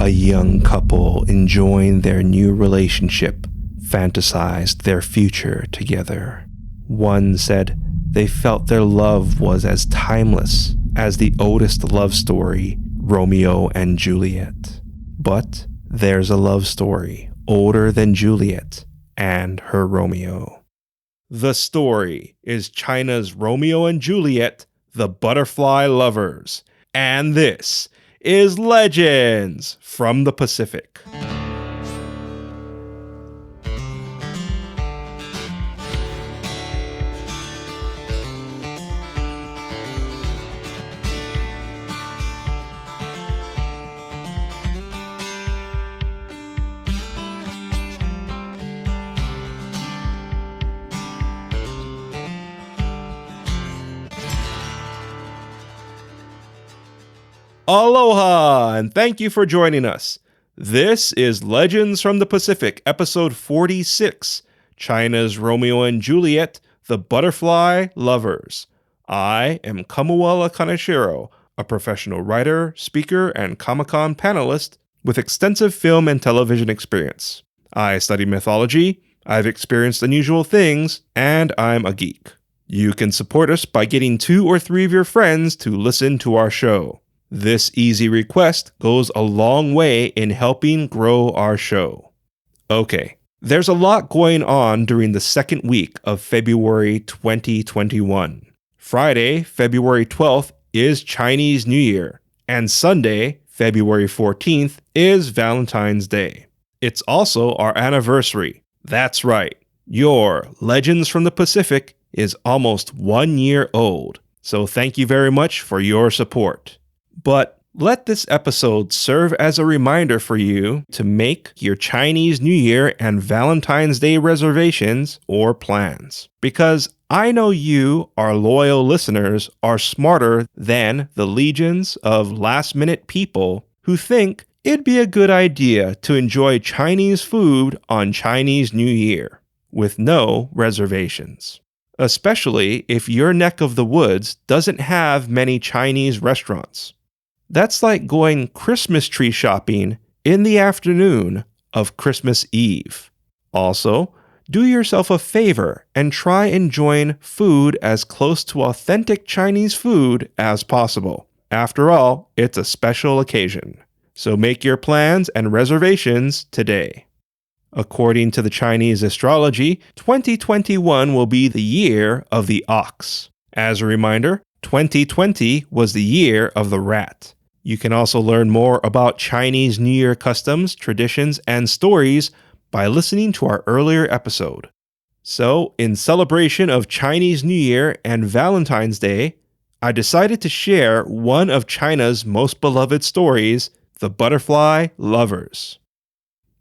A young couple enjoying their new relationship fantasized their future together. One said they felt their love was as timeless as the oldest love story, Romeo and Juliet. But there's a love story older than Juliet and her Romeo. The story is China's Romeo and Juliet, the Butterfly Lovers. And this is Legends from the Pacific. Aloha, and thank you for joining us. This is Legends from the Pacific, episode 46, China's Romeo and Juliet, the Butterfly Lovers. I am Kamuala Kaneshiro, a professional writer, speaker, and Comic-Con panelist with extensive film and television experience. I study mythology, I've experienced unusual things, and I'm a geek. You can support us by getting 2 or 3 of your friends to listen to our show. This easy request goes a long way in helping grow our show. Okay, there's a lot going on during the second week of February 2021. Friday, February 12th is Chinese New Year, and Sunday, February 14th is Valentine's Day. It's also our anniversary. That's right, your Legends from the Pacific is almost 1 year old, so thank you very much for your support. But let this episode serve as a reminder for you to make your Chinese New Year and Valentine's Day reservations or plans. Because I know you, our loyal listeners, are smarter than the legions of last-minute people who think it'd be a good idea to enjoy Chinese food on Chinese New Year with no reservations. Especially if your neck of the woods doesn't have many Chinese restaurants. That's like going Christmas tree shopping in the afternoon of Christmas Eve. Also, do yourself a favor and try enjoying food as close to authentic Chinese food as possible. After all, it's a special occasion. So make your plans and reservations today. According to the Chinese astrology, 2021 will be the year of the ox. As a reminder, 2020 was the year of the rat. You can also learn more about Chinese New Year customs, traditions, and stories by listening to our earlier episode. So, in celebration of Chinese New Year and Valentine's Day, I decided to share one of China's most beloved stories, the Butterfly Lovers.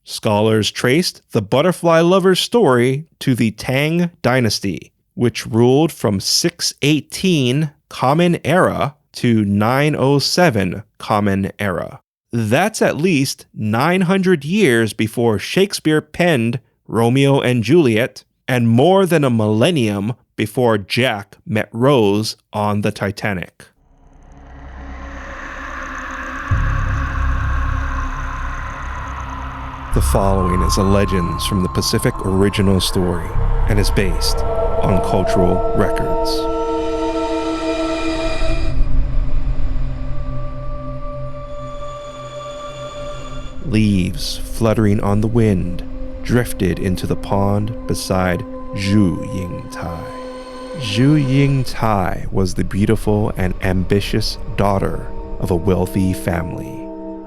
Scholars traced the Butterfly Lovers story to the Tang Dynasty, which ruled from 618 Common Era to 907 Common Era. That's at least 900 years before Shakespeare penned Romeo and Juliet, and more than a millennium before Jack met Rose on the Titanic. The following is a Legends from the Pacific original story and is based on cultural records. Leaves fluttering on the wind drifted into the pond beside Zhu Yingtai. Zhu Yingtai was the beautiful and ambitious daughter of a wealthy family.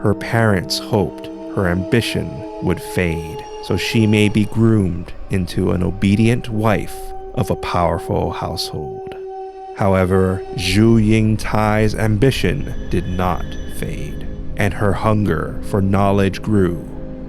Her parents hoped her ambition would fade, so she may be groomed into an obedient wife of a powerful household. However, Zhu Yingtai's ambition did not fade, and her hunger for knowledge grew,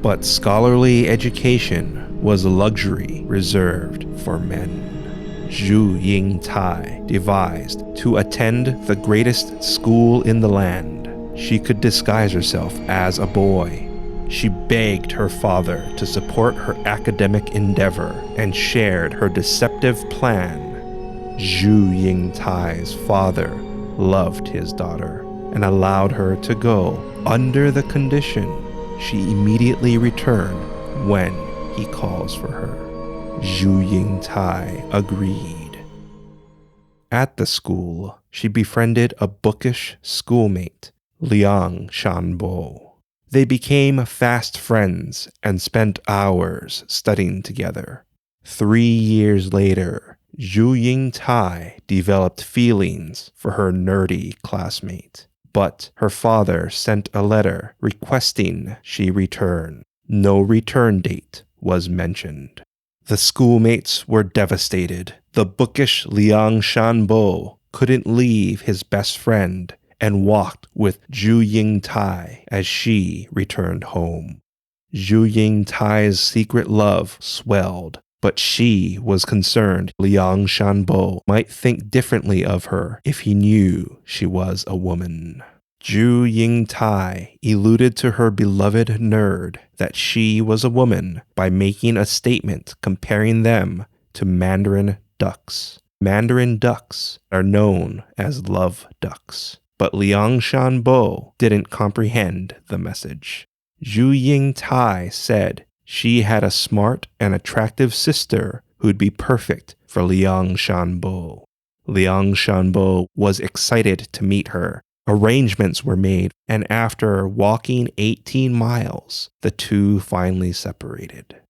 but scholarly education was a luxury reserved for men. Zhu Yingtai devised to attend the greatest school in the land. She could disguise herself as a boy. She begged her father to support her academic endeavor and shared her deceptive plan. Zhu Yingtai's father loved his daughter and allowed her to go under the condition she immediately return when he calls for her. Zhu Yingtai agreed. At the school, she befriended a bookish schoolmate, Liang Shanbo. They became fast friends and spent hours studying together. 3 years later, Zhu Yingtai developed feelings for her nerdy classmate, but her father sent a letter requesting she return. No return date was mentioned. The schoolmates were devastated. The bookish Liang Shanbo couldn't leave his best friend and walked with Zhu Yingtai as she returned home. Zhu Yingtai's secret love swelled, but she was concerned Liang Shanbo might think differently of her if he knew she was a woman. Zhu Yingtai eluded to her beloved nerd that she was a woman by making a statement comparing them to Mandarin ducks. Mandarin ducks are known as love ducks, but Liang Shanbo didn't comprehend the message. Zhu Yingtai said she had a smart and attractive sister who'd be perfect for Liang Shanbo. Liang Shanbo was excited to meet her. Arrangements were made, and after walking 18 miles, the two finally separated.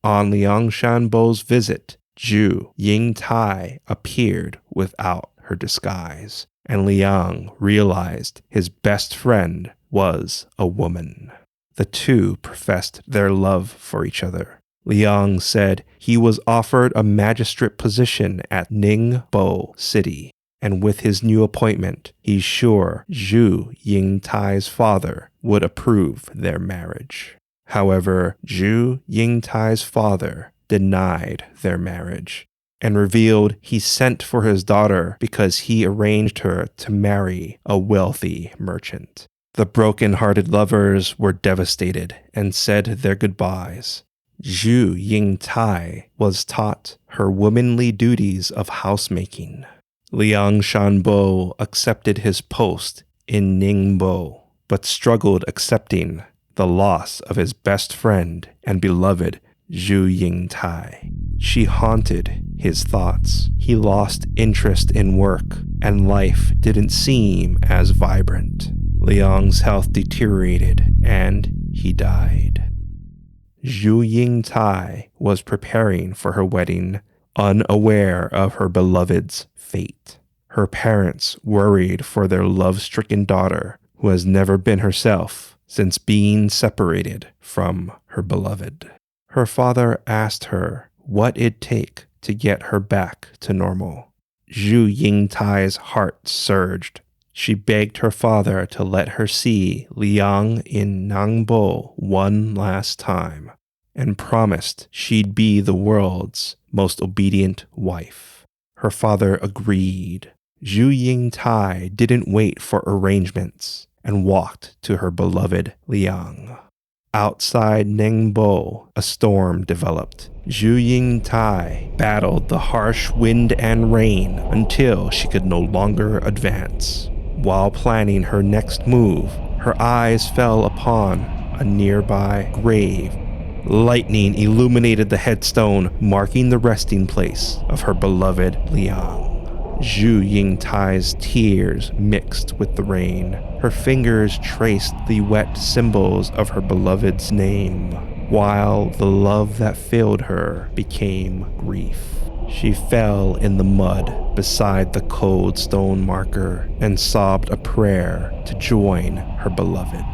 On Liang Shanbo's visit, Zhu Yingtai appeared without her disguise, and Liang realized his best friend was a woman. The two professed their love for each other. Liang said he was offered a magistrate position at Ningbo City, and with his new appointment, he's sure Zhu Yingtai's father would approve their marriage. However, Zhu Yingtai's father denied their marriage and revealed he sent for his daughter because he arranged her to marry a wealthy merchant. The broken-hearted lovers were devastated and said their goodbyes. Zhu Yingtai was taught her womanly duties of housemaking. Liang Shanbo accepted his post in Ningbo, but struggled accepting the loss of his best friend and beloved Zhu Yingtai. She haunted his thoughts. He lost interest in work, and life didn't seem as vibrant. Liang's health deteriorated, and he died. Zhu Yingtai was preparing for her wedding, unaware of her beloved's fate. Her parents worried for their love-stricken daughter, who has never been herself since being separated from her beloved. Her father asked her what it'd take to get her back to normal. Zhu Yingtai's heart surged. She begged her father to let her see Liang in Ningbo one last time, and promised she'd be the world's most obedient wife. Her father agreed. Zhu Yingtai didn't wait for arrangements and walked to her beloved Liang. Outside Ningbo, a storm developed. Zhu Yingtai battled the harsh wind and rain until she could no longer advance. While planning her next move, her eyes fell upon a nearby grave. Lightning illuminated the headstone, marking the resting place of her beloved Liang. Zhu Yingtai's tears mixed with the rain. Her fingers traced the wet symbols of her beloved's name, while the love that filled her became grief. She fell in the mud beside the cold stone marker and sobbed a prayer to join her beloved.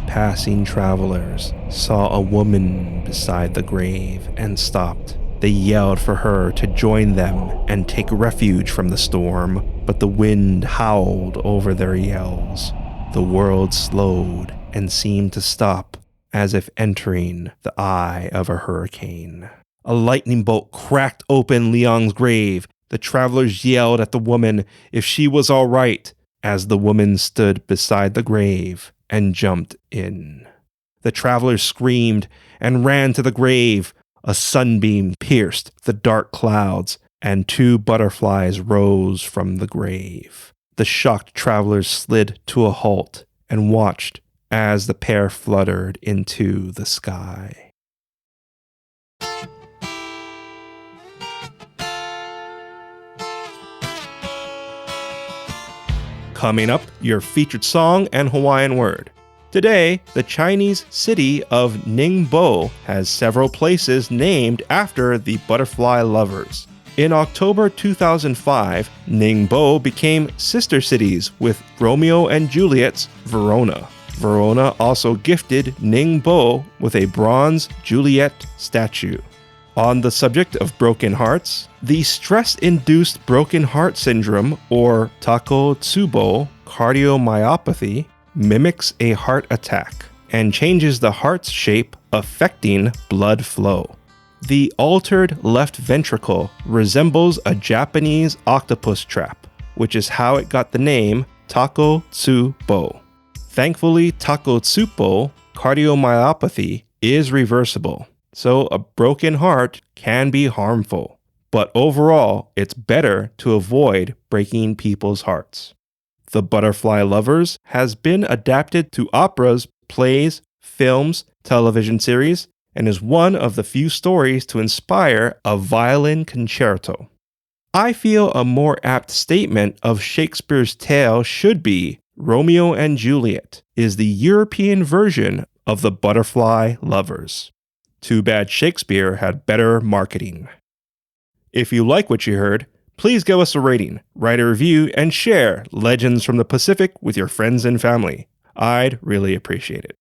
Passing travelers saw a woman beside the grave and stopped. They yelled for her to join them and take refuge from the storm, but the wind howled over their yells. The world slowed and seemed to stop, as if entering the eye of a hurricane. A lightning bolt cracked open Liang's grave. The travelers yelled at the woman if she was all right, as the woman stood beside the grave and jumped in. The travelers screamed and ran to the grave. A sunbeam pierced the dark clouds, and 2 butterflies rose from the grave. The shocked travelers slid to a halt and watched as the pair fluttered into the sky. Coming up, your featured song and Hawaiian word. Today, the Chinese city of Ningbo has several places named after the butterfly lovers. In October 2005, Ningbo became sister cities with Romeo and Juliet's Verona. Verona also gifted Ningbo with a bronze Juliet statue. On the subject of broken hearts, the stress-induced broken heart syndrome, or Takotsubo cardiomyopathy, mimics a heart attack and changes the heart's shape, affecting blood flow. The altered left ventricle resembles a Japanese octopus trap, which is how it got the name Takotsubo. Thankfully, Takotsubo cardiomyopathy is reversible, so a broken heart can be harmful. But overall, it's better to avoid breaking people's hearts. The Butterfly Lovers has been adapted to operas, plays, films, television series, and is one of the few stories to inspire a violin concerto. I feel a more apt statement of Shakespeare's tale should be Romeo and Juliet is the European version of the Butterfly Lovers. Too bad Shakespeare had better marketing. If you like what you heard, please give us a rating, write a review, and share Legends from the Pacific with your friends and family. I'd really appreciate it.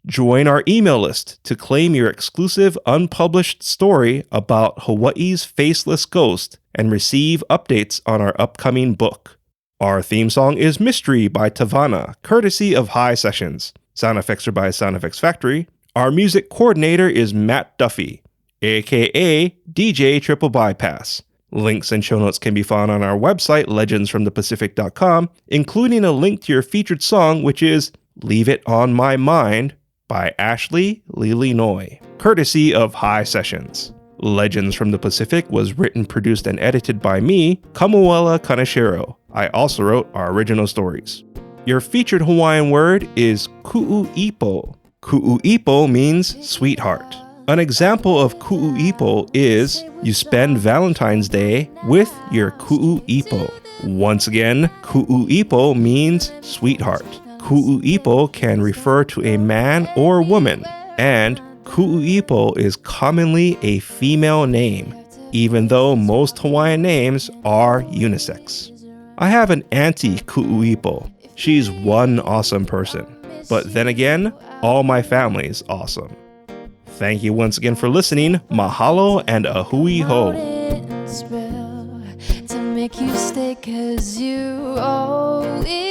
Join our email list to claim your exclusive unpublished story about Hawaii's faceless ghost and receive updates on our upcoming book. Our theme song is Mystery by Tavana, courtesy of High Sessions. Sound effects are by Sound Effects Factory. Our music coordinator is Matt Duffy, aka DJ Triple Bypass. Links and show notes can be found on our website, legendsfromthepacific.com, including a link to your featured song, which is Leave It On My Mind by Ashley Lily Noy, courtesy of High Sessions. Legends from the Pacific was written, produced, and edited by me, Kamuela Kaneshiro. I also wrote our original stories. Your featured Hawaiian word is ku'uipo. Ku'uipo means sweetheart. An example of ku'uipo is you spend Valentine's Day with your ku'uipo. Once again, ku'uipo means sweetheart. Ku'uipo can refer to a man or woman, and ku'uipo is commonly a female name, even though most Hawaiian names are unisex. I have an auntie ku'uipo. She's one awesome person. But then again, all my family's awesome. Thank you once again for listening. Mahalo and a hui ho. To make you stay 'cause you always